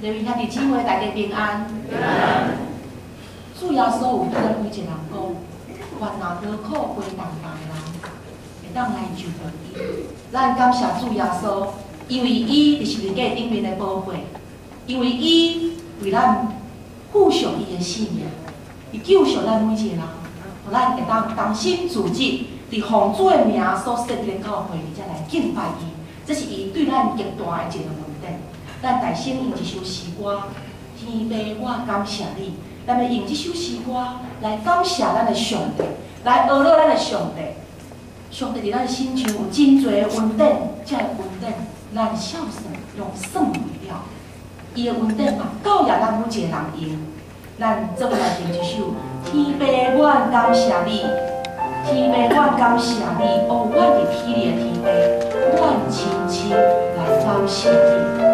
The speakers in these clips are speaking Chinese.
各位兄弟姊妹，大家平安。主耶稣有对咱每一个人讲，烦恼劳苦背重担的人，会当来就着伊。咱感谢主耶稣，因为伊伫十字架顶面的宝血，因为伊为咱付上伊的性命，伊救赎咱每一个人，互咱会当甘心自责，伫奉主的名所设立的教会，而且来敬拜伊。这是伊对咱极大的一个恩典。咱大声用一首诗歌，天父，我感谢你。咱要用这首诗歌来感谢咱的上帝，来学乐咱的上帝。上帝伫咱的心上有真侪的恩典，这个恩典咱孝顺用算不了。伊的恩典嘛，教育咱每一个人用。咱做来唱一首：天父，我感谢你。天父，我感谢你。哦，我伫天里的天父，我深深来感谢你。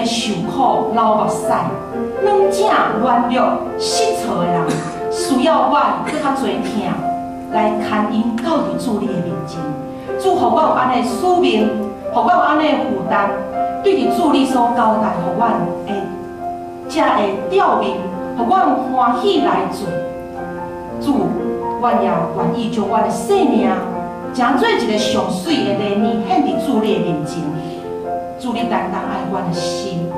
受苦、流目屎、软正软弱、失措的人，需要我搁较侪疼来牵引到伫主你的面前。主，互我有安尼使命，互我有安尼负担，对伫主你所交代，互我会才会吊命，互我欢喜来做。主，我也愿意将我的生命，诚做一个上水的礼物献伫主你的面前。主，你担当爱我的心，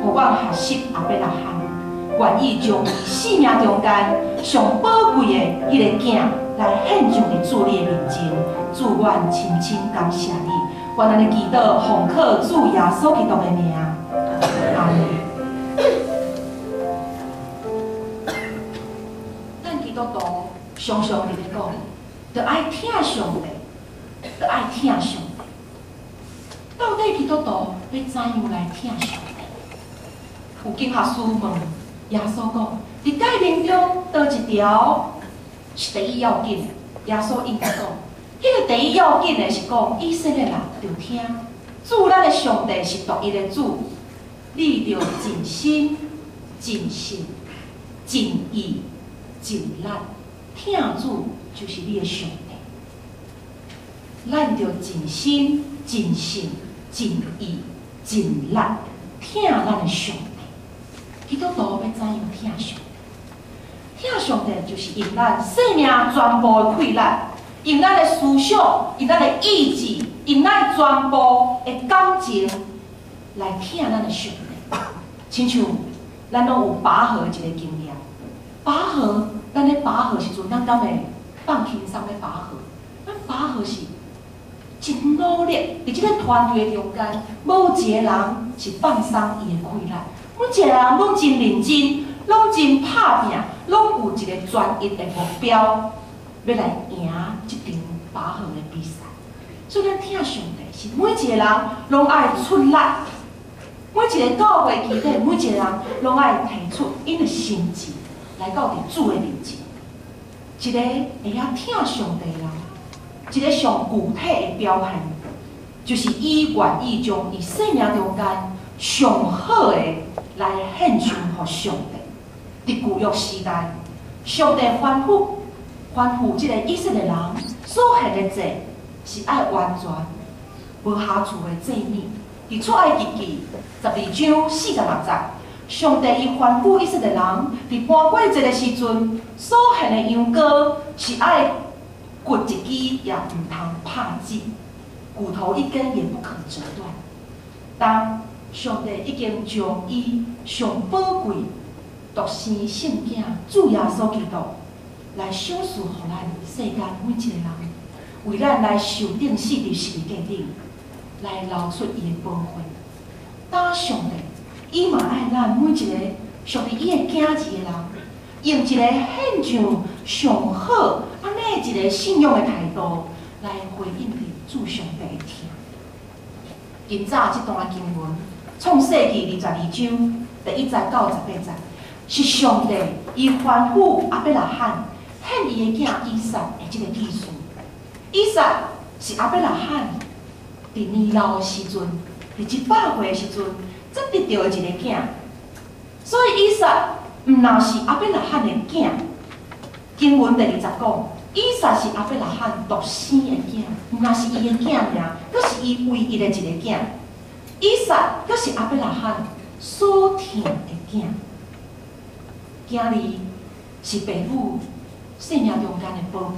互我学习后要来行。愿意将伊生命中间上宝贵的迄个囝来献上伫主你的面前，主愿深深感谢你。愿咱的祈祷奉靠主耶稣基督的名，阿门。咱基督徒常常伫咧讲，着爱听上帝，着爱听上帝。到底基督徒要怎样来听上帝？有经学师问耶稣讲：伫诫命中倒一条是第一要紧的？耶稣应该讲，迄个第一要紧的是讲以色列人着听，主咱的上帝是独一的主，你着尽心、尽性、尽意、尽力听主，就是你的上帝。咱着尽心、尽性、尽意、尽力听咱的上帝。基督徒要怎样听上帝？听上帝就是用咱生命全部的气力，用咱的思想，用咱的意志，用咱全部的感情来听咱的上帝。亲像咱拢有拔河一个经验，拔河，咱咧拔河时阵，咱敢会放轻松咧拔河？咱拔河是真努力，伫即个团队中间，无一个人是放松伊的气力。每一个人拢真认真，拢真拍拼，拢有一个专一的目标，要来赢这场拔河的比赛。所以咱听上帝是每一个人拢爱出力，每一个教会基底，每一个人拢爱提出因的心志来到伫主的面前。一个会晓听上帝的人，一个上具体的表现，就是伊愿意将伊生命中间上好的来献上予上帝。伫旧约时代，上帝吩咐即个以色列人所献的祭是爱完全无瑕疵的祭物。伫出埃及记12章46节，上帝伊吩咐以色列人伫搬过节的时阵，所献的羊羔是爱骨一支也唔通拍子，骨头一根也不可折断。当上帝已经将伊上宝贵、独生圣囝主耶稣基督来赏赐予咱世间每一个人，为咱来受定死伫十字架顶，来流出伊的宝血。当上帝，伊嘛爱咱每一个属于伊的囝子的人，用一个献上上好安尼一个信仰的态度来回应伫主上帝的听。今早这段经文。创世纪22章第1节到18节，是上帝伊吩咐亚伯拉罕献伊的囝以撒的这个意思。以撒是亚伯拉罕伫年老的时阵，伫100岁的时阵，才得到的一个囝。所以以撒毋若是亚伯拉罕的囝。经文第20讲，以撒是亚伯拉罕独生的囝，毋若是伊的囝尔，佫是伊唯一的一个囝。以撒佫是亚伯拉罕所疼的囝，囝儿是父母生命中间的宝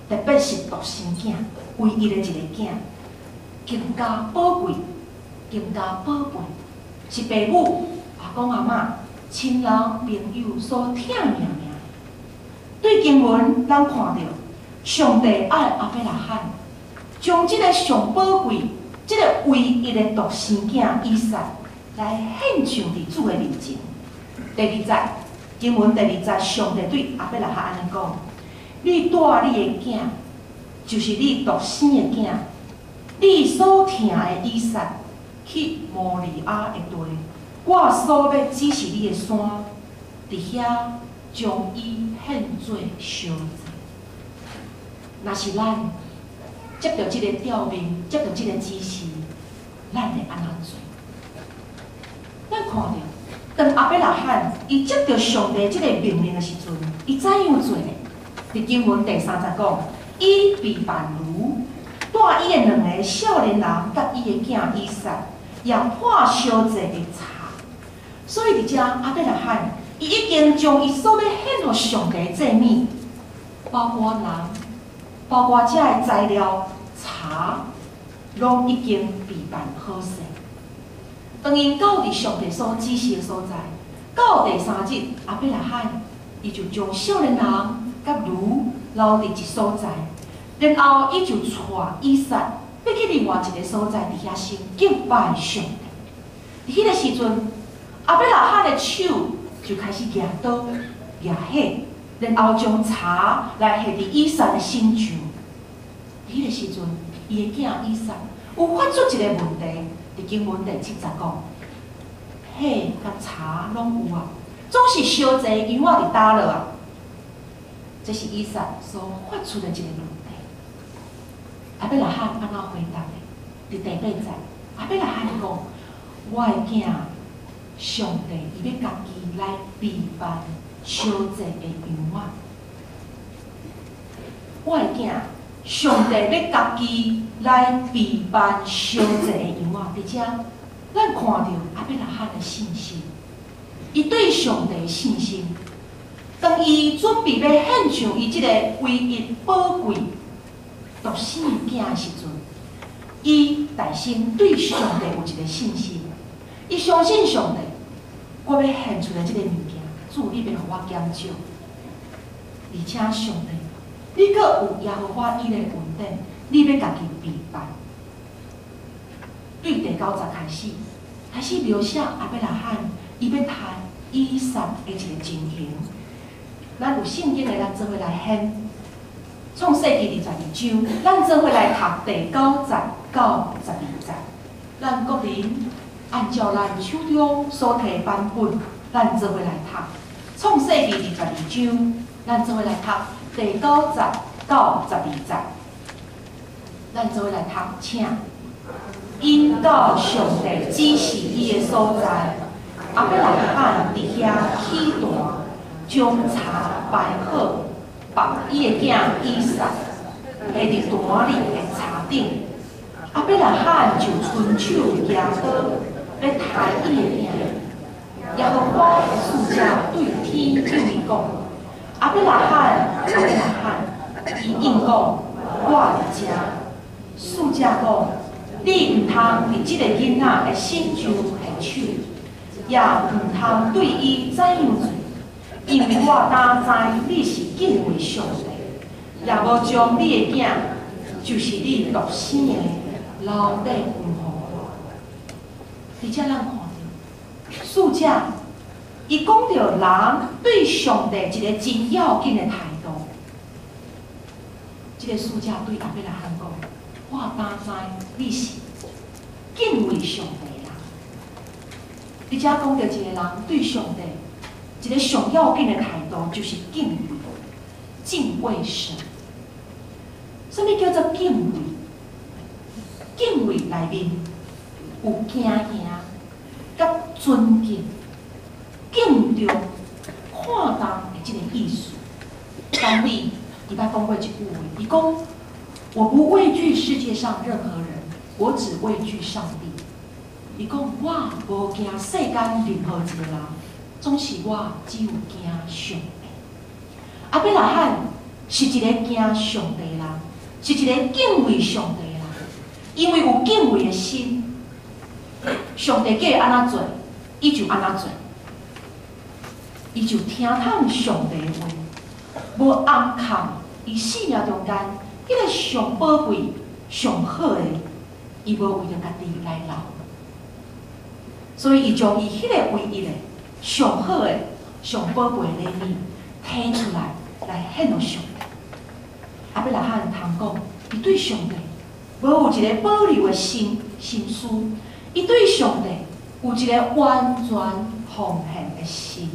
贝，特别是独生囝，唯一的一个囝，更加宝贵，更加宝贝，是父母、阿公阿嬷、亲人朋友所疼命命。对经文，咱看到上帝爱亚伯拉罕，将这个上宝贵。这个唯一的独生囝以撒来献上伫主的面前。第2节经文第2节，上帝对亚伯拉罕安尼讲：你带你的囝，就是你独生的囝，你所疼的以撒，去摩利亚的地，我所要指示你的山，伫遐将伊献做烧祭。若是咱接到这个调命，接到这个指示，咱会安怎做？咱看到，当亚伯拉罕伊接到上帝这个命令的时阵，伊怎样做呢？伫经文第3节讲，伊备办炉，带伊的2个少年人甲伊的囝以撒，也破烧祭的柴。所以伫遮亚伯拉罕，伊已经将伊所要献予上帝的祭物，包括人。包括这的材料、茶，拢已经备办好势。当因到伫上帝所指示的所在，到第3日，阿伯拉罕伊就将少年人甲驴留伫一所在，然后伊就带以撒要去另外一个所在，伫遐先敬拜上帝。伫迄个时阵，阿伯拉罕的手就开始举刀、举火，然后将茶来下伫以撒的身上。伫迄个时阵，伊的囝以撒有发出一个问题，伫经文第70讲，火甲茶拢有啊，总是烧济羊仔伫倒落啊。这是以撒所发出的一个问题。阿伯拉罕安怎回答的？伫第8节，阿伯拉罕讲：我的囝，上帝伊要家己来备办烧济的羊仔。我的囝，上帝要家己来备办烧济的羊仔。伫遮，咱看到阿伯拉罕的信心，伊对上帝的信心。当伊准备要献上伊即个唯一宝贵独生囝的时阵，伊内心对上帝有一个信心。伊相信上帝，我要献出的即个物件，主你要互我减少，而且上帝，你阁有耶和华伊的恩典，你要家己备办。对第9节开始描写阿伯拉罕伊要谈以撒的一个情形。咱有圣经的，咱做伙来献。创世纪22章，咱做伙来读第9节到12节。咱各人按照咱手中所摕版本，咱做伙来读。创世纪22章，咱做伙来读第9节到12节。咱做伙来读，请。因到上帝指示伊的所在，阿伯拉罕伫遐起大。将茶摆好，把伊的囝以撒下伫坛里的茶顶。阿伯拉罕就伸手举刀要杀伊的囝。耶和华的使者对天对伊讲：阿伯拉罕，伊应讲：我伫遮。使者讲：你唔通伫即个囡仔的身上下手，也唔通对伊怎样做。因为我当知你是敬畏上帝，也无将你的囝，就是你独生的留底唔互我。而且咱看到，使者伊讲到人对上帝一个真要紧的态度。这个使者对阿伯拉罕讲：我当知你是敬畏上帝的人。而且讲到一个人对上帝。一个上要紧的态度就是敬畏、敬畏神。什么叫做敬畏？敬畏内面有惊吓、甲尊敬、敬重、看重的这个意思。当你伊捌讲过一句话，伊讲：我不畏惧世界上任何人，我只畏惧上帝。伊讲：我无惊世间任何一个人。总是我只有惊上帝。阿伯拉罕是一个惊上帝的人，是一个敬畏上帝的人，因为有敬畏的心，上帝叫伊安怎做，伊就安怎做，伊就听从上帝的话，无暗藏伊生命中间迄个上宝贵、上好的，伊无为着家己来留，所以伊将伊迄个唯一的。上好的、上宝贵的礼物摕出来，来献予上帝。阿伯拉罕通讲，伊对上帝无有一个保留的心思，伊对上帝有一个完全奉献的心。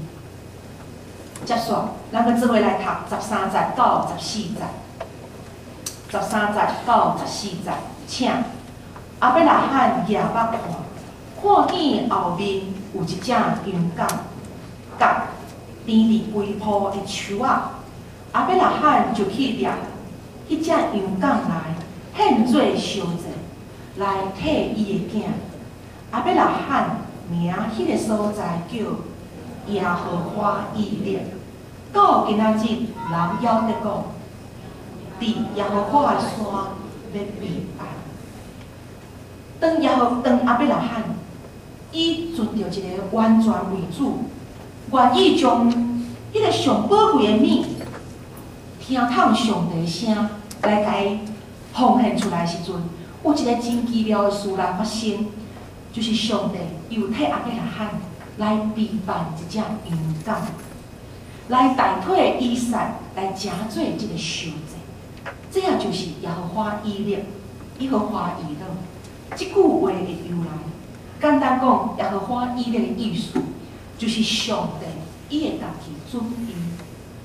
接续，咱个做伙来读13节到14节。13节到14节，请阿伯拉罕举目看，看见后面有一只羊羔，甲边伫规铺的树仔，阿伯拉罕就去掠迄只羊羔来献做烧祭，来替伊的囝。阿伯拉罕名迄个所在叫耶和华以列。到今仔日，人晓得讲，伫耶和华的山要备办。当阿伯拉罕，伊遵着一个完全为主、愿意将迄个上宝贵的物，听透上帝声来甲伊奉献出来的时阵，有一个真奇妙的事来发生，就是上帝又替阿伯拉罕来备办一只羊羔，来代替以撒来成做这个赎罪。这也就是耶和华以勒，耶和华以勒这句话的由来。简单讲，耶和华以勒的意思就是上帝伊会家己准备，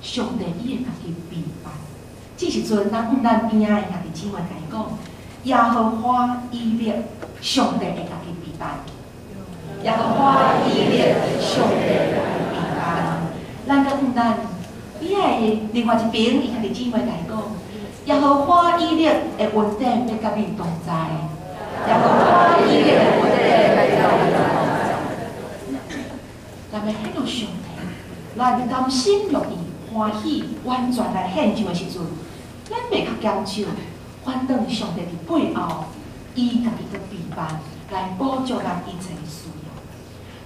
上帝伊会家己备办。这时阵，咱边仔的兄弟姊妹甲伊讲，耶和华以勒，上帝会家己备办。耶和华以勒，上帝会家己备办。咱个边仔的另外一边，伊兄弟姊妹甲伊讲，耶和华以勒的恩典要甲你同在。耶和华以勒的恩典要甲你同在。咱要献到上帝，咱甘心乐意、欢喜、完全来献上的时阵，咱袂较减少，反倒上帝伫背后，伊家己个备办来补助咱一切需要。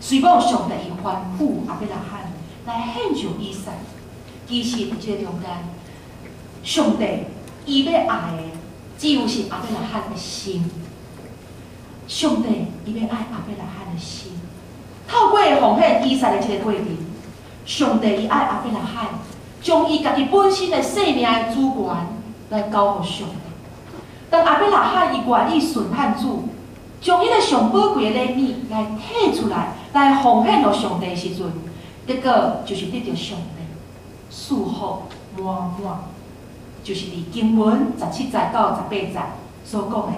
虽讲上帝伊吩咐阿伯拉罕来献上以撒，其实伫这个中间，上帝伊要爱的只有是阿伯拉罕的心。上帝伊要爱阿伯拉罕的心。透过奉献以撒的这个过程，上帝伊爱阿伯拉罕，将伊家己本身的生命的主权来交予上帝。当阿伯拉罕伊愿意顺汉主，将迄个上宝贵的礼物来摕出来，来奉献予上帝的时阵，结果就是得到上帝祝福满满，就是伫经文17节到18节所讲的，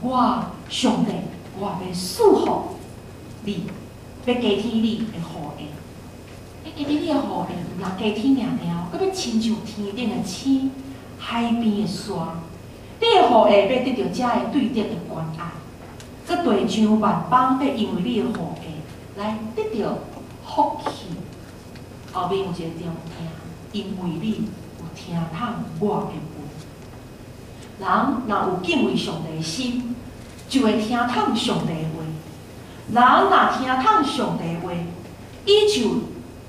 我上帝我要祝福你。要加添你的福荫，因为你的福荫若加添尔了，佮要亲像天顶的星、海边的沙，你的福荫要得到遮个对等的关爱，佮地上万邦要因为你的福荫来得到福气。后面有一个重点，因为你有听透我的话。人若有敬畏上帝的心，就会听透上帝的话。人若听透上帝的话，伊就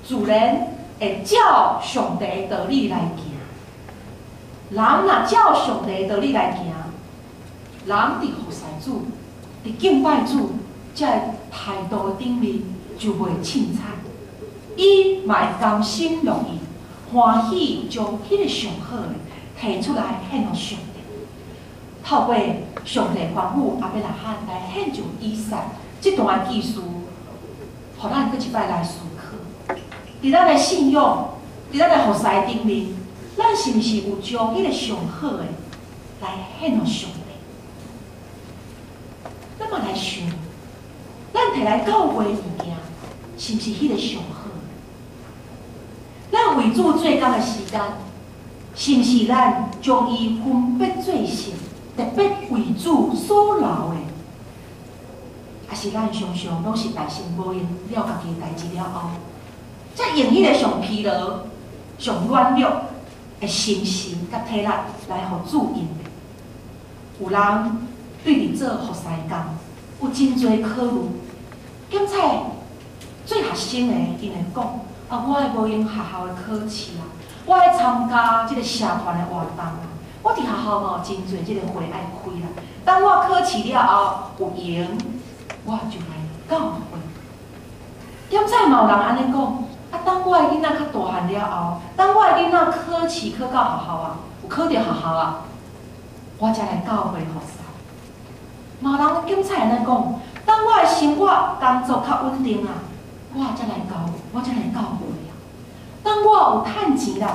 自然会照上帝的道理来行。人若照上帝的道理来行，人伫服侍主、伫敬拜主，这态度顶面就袂凊彩。伊嘛会甘心乐意、欢喜将迄个上好的提出来献予上帝。透过上帝吩咐阿伯拉罕来献上以撒。这段技术，互咱搁一摆来思考。伫咱的信仰，伫咱的服侍顶面，咱是毋是有将迄个上好的来献予上帝？咱嘛来想，咱摕来教会物件，是毋是迄个上好？咱为主做工的时间，是毋是咱将伊分别做成，特别为主所留的？还是咱常常拢是大心无用了家己的代志了后，才用迄个上疲劳、上软弱的心神甲体力来互主用。有人对伫做服侍工有真侪考虑，检采做学生的，因会讲啊，我会无用学校的考试啊，我爱参加即个社团的活动啊，我伫学校嘛有真侪即个会爱开啦。当我考试了后有用。我就来教会。检采嘛有人安尼讲，啊，等我的囡仔较大汉了后，等我的囡仔考试考到学校啊，有考到学校啊，我才来教会服侍。嘛有人检采安尼讲，等我的生活工作较稳定啊，我才来教会啊。等我有趁钱啦，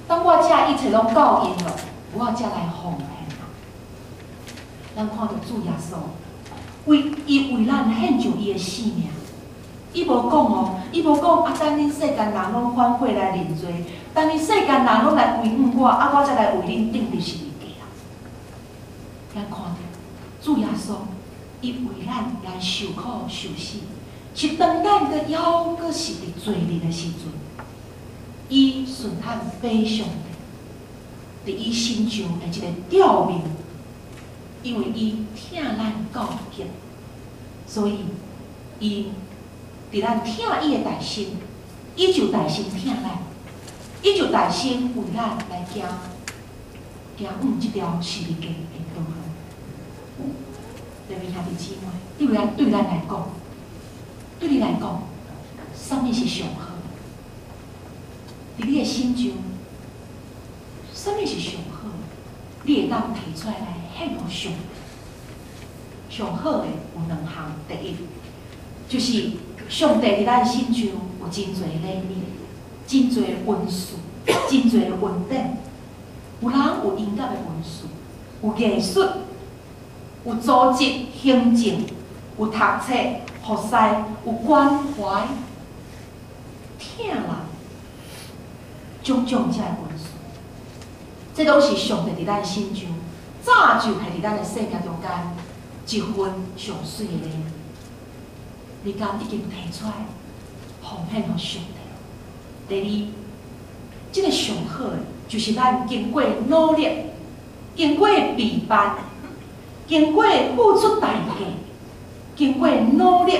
等我遮一切拢够用了，我才来奉献啊。咱看到主耶稣。伊为咱献上伊的性命，伊无讲哦，伊无讲啊，等恁世间人拢反悔来认罪，等恁世间人拢来归顺我，啊，我才来为恁定立十字架。咱看到主耶稣，伊为咱来受苦受死，是当咱个犹阁是伫罪孽的时阵，伊顺坦背上伫伊身上的一个吊命。因为伊疼咱到极，所以伊伫咱疼伊的内心，伊就大心疼咱，伊就大心为咱来行即条是日家的道路。各位兄弟姊妹，对咱来讲，对你来讲，什么是上好？伫你的心中，什么是上好？你会当提出来献互上帝。上好的有两项，第一就是上帝伫咱心中有真侪礼物，真侪恩赐，真侪恩典。有人有音乐的恩赐，有艺术，有组织行政，有读册、服侍，有关怀、疼人，种种遮的恩赐，这都是上帝伫咱心中早就系伫咱的生命中间一份上水的礼物。你敢已经提出来，奉献互上帝。第二，这个上好的，就是咱经过努力、经过备办、经过付出代价、经过努力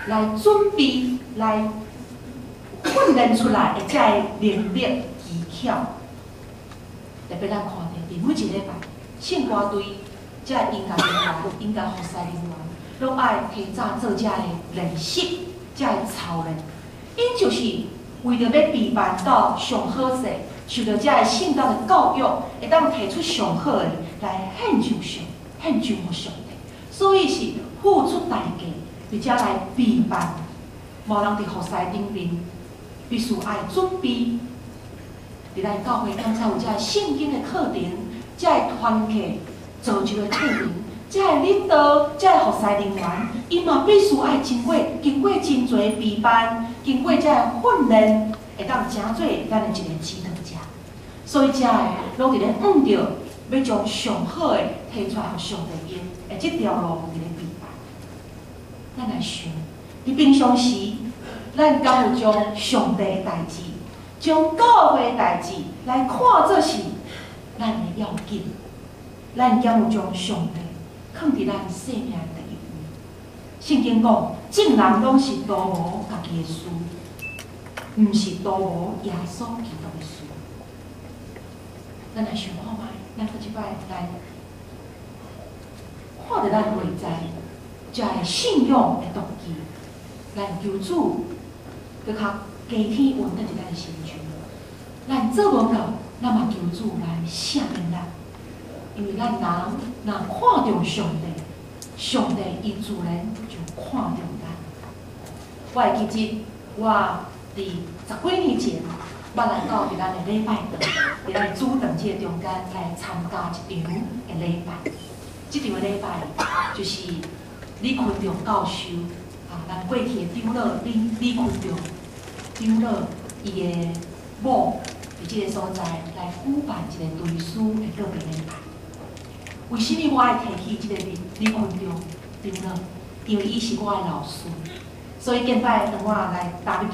来准备、来训练出来的这个能力技巧。特别咱看到伫每一礼拜，圣歌队这音乐人员、音乐服侍人员，拢爱提早做这个练习、这个操练。因就是为着要备办到上好势，受到这个圣道的教育，会当提出上好的来献上互上帝。所以是付出代价，而且来备办。无人伫服侍顶面，必须爱准备。伫咱教会刚才有这个圣经的课程，这个团契造就的课程，这个领导、这个服侍人员，伊嘛必须爱经过真侪备办，经过这个训练，会当成做咱的一个指导者。所以这个拢伫咧着要将上好的提出来互上帝用，而这条路伫咧备办。咱来想，伫平常时，咱敢有将上帝的代志？将教会的代志来看作是咱的要紧，咱敢有将上帝放伫咱生命的第一位。圣经讲，众人拢是图无家己的事，毋是图无耶稣基督的事。咱来想看卖，咱搁一摆来看着咱内在，这个信仰的动机，咱求主搁较。加天运在伫咱的心中，咱做无到，咱嘛求主来赦免咱，因为咱人若看重上帝，上帝伊自然就看重咱。我会记得，我伫10几年前，捌来到伫咱的礼拜堂，伫咱的主堂这中间来参加一场的礼拜。这场的礼拜就是李坤忠教授咱过去的长老李坤忠。长老伊的某伫即个所在来举办一个对书的个别礼拜。为什么我爱提起即个李坤忠长老？因为伊是我的老师，所以近摆当我来踏入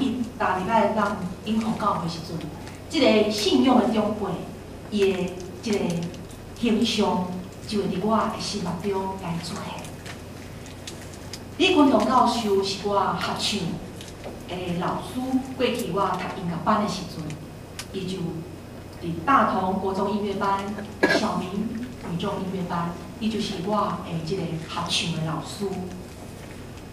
来咱永福教会时阵，即个信仰的长辈，伊的即个形象就会伫我的心目中来出现。李坤忠教授是我合唱老师，过去我读音乐班的时阵，伊就伫大同国中音乐班、小明女中音乐班，伊就是我即个合唱的老师。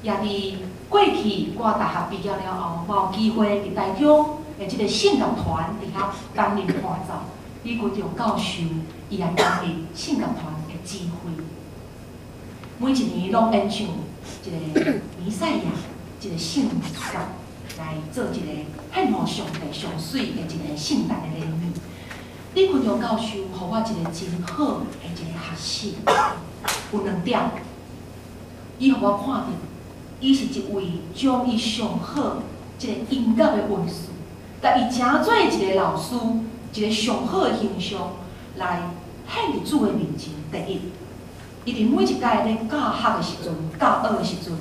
也伫过去我大学毕业了后，我有机会伫台中即个圣乐团伫遐担任伴奏。李坤忠教授伊来担任圣乐团的指挥，每一年拢演唱一个弥赛亚，一个圣歌。来做一个献互上帝上水的一个圣诞的礼物。李坤忠教授予我一个真好的一个学习，有2点，伊予我看到，伊是一位将伊上好一个音乐的恩赐，甲伊诚做一个老师，一个上好的形象来献伫主的面前。第一，伊伫每一届咧教学的时阵、教学的时阵，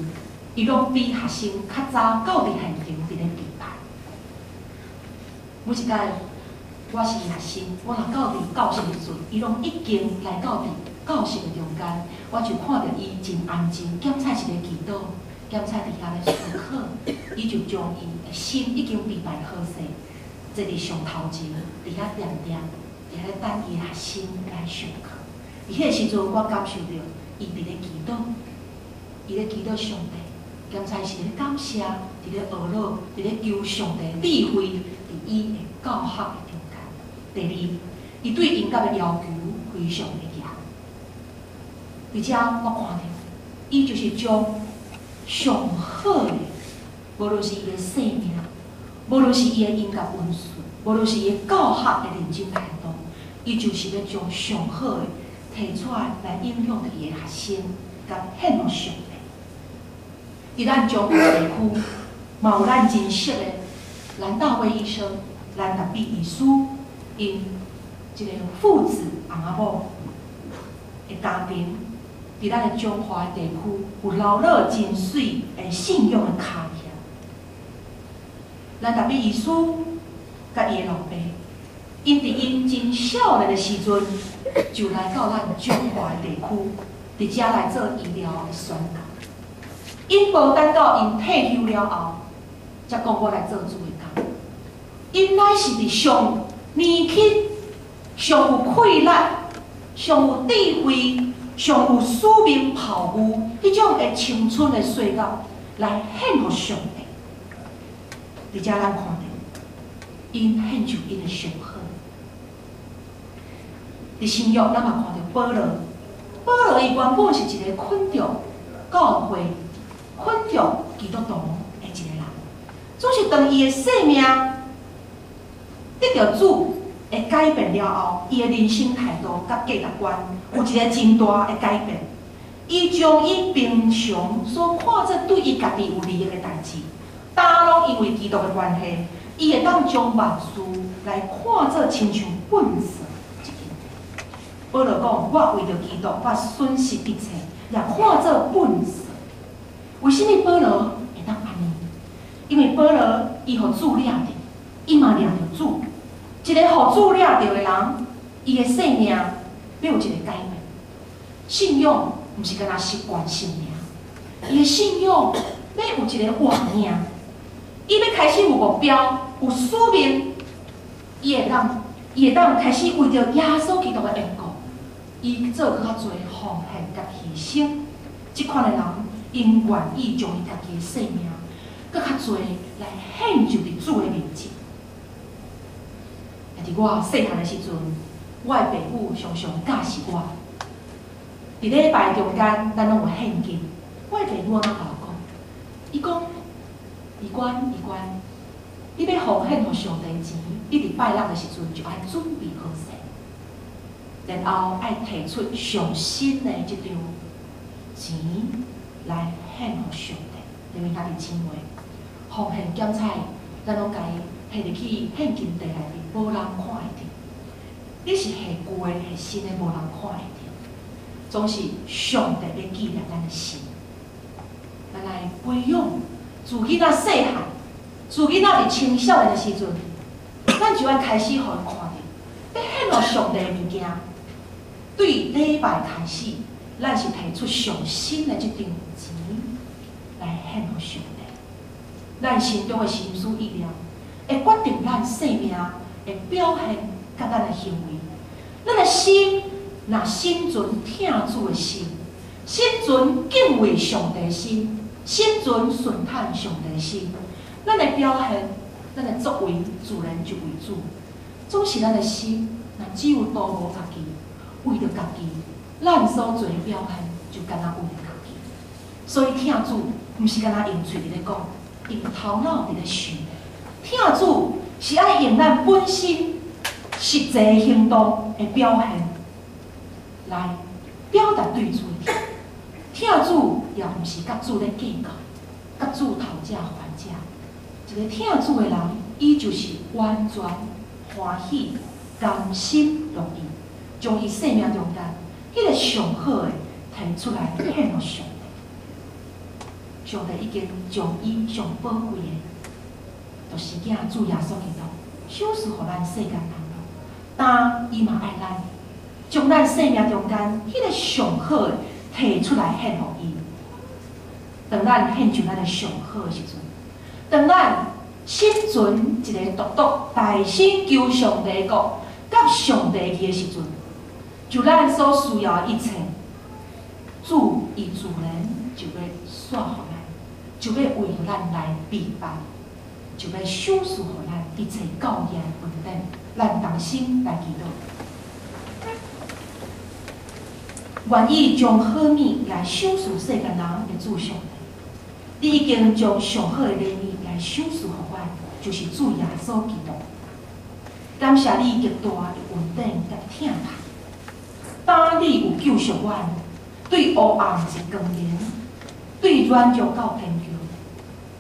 伊拢比学生较早到伫现场。伫咧备办，每一届我是学生，我若到伫教室的时阵，伊拢已经来到伫教室的中间，我就看到伊真安静，检采一个祈祷，检菜伫遐咧思考，伊就将伊的心已经备办好势，坐伫上头前，伫遐点点，伫遐等伊学生来上课。伫迄个时阵，我感受到伊伫咧祈祷，伊咧祈祷上帝。检菜是咧感谢，伫咧学老，伫咧求上帝智慧，伫伊的教学的中间。第二，伊对音乐的要求非常的严，而且我看到，伊就是将上好的，无论是伊的生命，无论是伊的音乐文书，无论是伊的教学的认真态度，伊就是咧将上好的提出来影响伊的学生，甲献互上帝。伫咱中部地区，嘛有咱认识的兰大卫医生、兰达比医师，因一个父子翁仔某的家庭，伫咱的中华地区有留落真水的信仰的脚印。兰达比医师甲伊的老爸，因伫因真少年的时阵，就来到咱中华地区，伫遮来做医疗的宣教。因无等到因退休了后，才讲我来做主的工。因乃是伫上年轻、上有气力、上有智慧、上有使命抱负迄种的青春的岁月，来献互上帝。伫遮咱看到，因献就因的上好。伫新约，咱嘛看到保罗，保罗伊原本是一个捆着教会、捆着基督徒的一个人，总是当伊的生命得到主的改变了后，伊的人生态度甲价值观有一个真大的改变。伊将伊平常所看做对伊家己有利益的代志，打拢因为基督的关系，伊会当将万事来看做亲像本色。保罗讲：“我为着基督，我损失一切，也看做本色。”为什么保罗会当安尼？因为保罗伊互主领着，伊嘛领着主。一个互主领着的人，伊的生命要有一个改变。信仰毋是干那习惯性尔，伊的信仰要有一个活命。伊要开始有目标、有使命，伊会当开始为着耶稣基督的缘故，伊做更较侪奉献甲牺牲。即款的人，因愿意将伊家己的生命，更较侪来献就伫主的面前。伫我细汉的时阵，我的爸母常常教示我，伫礼拜中间，咱拢有献金。我的爸母安怎甲我讲？伊讲，伊管，你要奉献互上帝钱，你伫拜六的时阵就爱准备好势，然后爱提出上新的即张钱来献互上帝，因为家己亲话，奉献检菜，咱拢家下入去献金地内面，无人看会到。你是下旧的、下新的，无人看会到。总是上帝要纪念咱的心，咱来培养自囡仔细汉，自囡仔伫青少年的时阵，咱就要开始互伊看到，要献互上帝的物件。对礼拜开始，咱是提出上新的即张钱来献互上帝。咱心中的心思意念，会决定咱生命的表现甲咱的行为。咱的心若心存听主的心，心存敬畏上帝的心，心存顺趁上帝的心，咱的表现，咱的作为自然就为主。总是咱的心，若只有度无家己，为着家己，咱所做的表现就干那为着家己。所以听主，毋是干那用嘴伫咧讲，用头脑伫咧想。听主是爱用咱本身实际的行动的表现来表达对主的听。听主也毋是甲主咧计较，甲主讨价还价。一个听主的人，伊就是完全欢喜、甘心乐意，将伊生命中间迄个上好的提出来献互上帝。上帝已经将伊上宝贵的，就是囝主耶稣基督，赏赐互咱世间人咯。但伊嘛爱咱，将咱生命中间迄个上好的提出来献互伊。当咱献上咱的上好的时阵，当咱心存一个独独大心求上帝国、甲上帝义的时阵，就咱所需要的一切，主伊自然就要煞予咱，就要为咱来备办，就要赏赐予咱一切教义恩典。咱同心来祈祷，愿意将好物来赏赐世间人的主上帝。你已经将上好的礼物来赏赐予阮，就是主耶稣基督。感谢你极大的恩典甲疼爱，当你有救赎阮，对黑暗是光明，对软弱到坚强，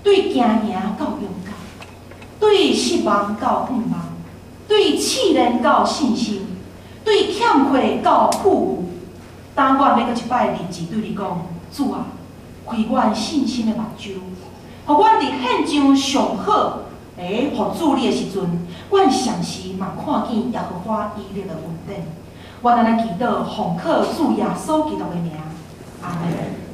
对惊吓到勇敢，对失望到盼望，对试炼到信心，对欠缺到富裕。当阮要搁一摆日子对你讲，主啊，开阮信心的目睭，互阮伫献上上好，互主你的时阵，阮常时嘛看见耶和华伊列的恩典。阮安尼祈祷，奉靠主耶稣基督的名，阿门。